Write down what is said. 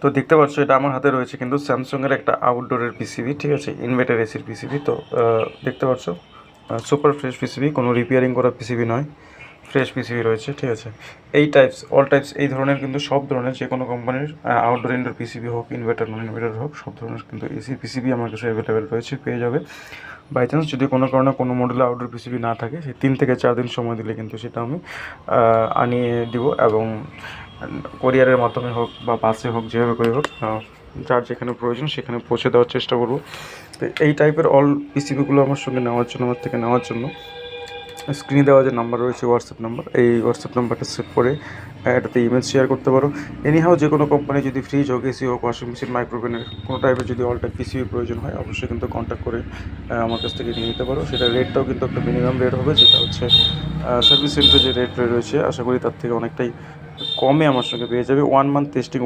তো দেখতে পাচ্ছ এটা আমার হাতে রয়েছে কিন্তু স্যামসাংয়ের একটা আউটডোরের পিসিবি, ঠিক আছে, ইনভার্টার এসির পিসিবি। তো দেখতে পাচ্ছ সুপার ফ্রেশ পিসিবি, কোনো রিপেয়ারিং করা পিসিবি নয়, ফ্রেশ পিসিবি রয়েছে, ঠিক আছে। এই টাইপস অল টাইপস এই ধরনের কিন্তু সব ধরনের যে কোনো কোম্পানির আউটডোর ইনডোর পিসিবি হোক, ইনভার্টার নন ইনভার্টার হোক, সব ধরনের কিন্তু এসি পিসিবি আমার কাছে অ্যাভেলেবেল রয়েছে, পেয়ে যাবে। বাই চান্স যদি কোনো কারণে কোনো মডেলে আউটডোর পিসিবি না থাকে, সেই 3 থেকে 4 দিন সময় দিলে কিন্তু সেটা আমি আনিয়ে দিব, এবং কোরিয়ারের মাধ্যমে হোক বা বাসে হোক, যেভাবে করে হোক, যার যেখানে প্রয়োজন সেখানে পৌঁছে দেওয়ার চেষ্টা করব। তো এই টাইপের অল পিসিবিগুলো আমার সঙ্গে নেওয়ার জন্য, আমার থেকে নেওয়ার জন্য স্ক্রিনে দেওয়া যে নাম্বার রয়েছে হোয়াটসঅ্যাপ নাম্বার, এই হোয়াটসঅ্যাপ নাম্বারটা সেভ করে এটাতে ইমেজ শেয়ার করতে পারো। এনিহাও যে কোনো কোম্পানি যদি ফ্রিজ হোক, এসি হোক, ওয়াশিং মেশিন, মাইক্রোওভেনের কোনো টাইপের যদি অল টাইপ পিসিবি প্রয়োজন হয়, অবশ্যই কিন্তু কন্ট্যাক্ট করে আমার কাছ থেকে নিয়ে নিতে পারো। সেটা রেটটাও কিন্তু একটা মিনিমাম রেট হবে, যেটা হচ্ছে সার্ভিস সেন্টারে যে রেট রয়েছে আশা করি তার থেকে অনেকটাই কমে আমার সঙ্গে পেয়ে যাবে। 1 মান্থ টেস্টিং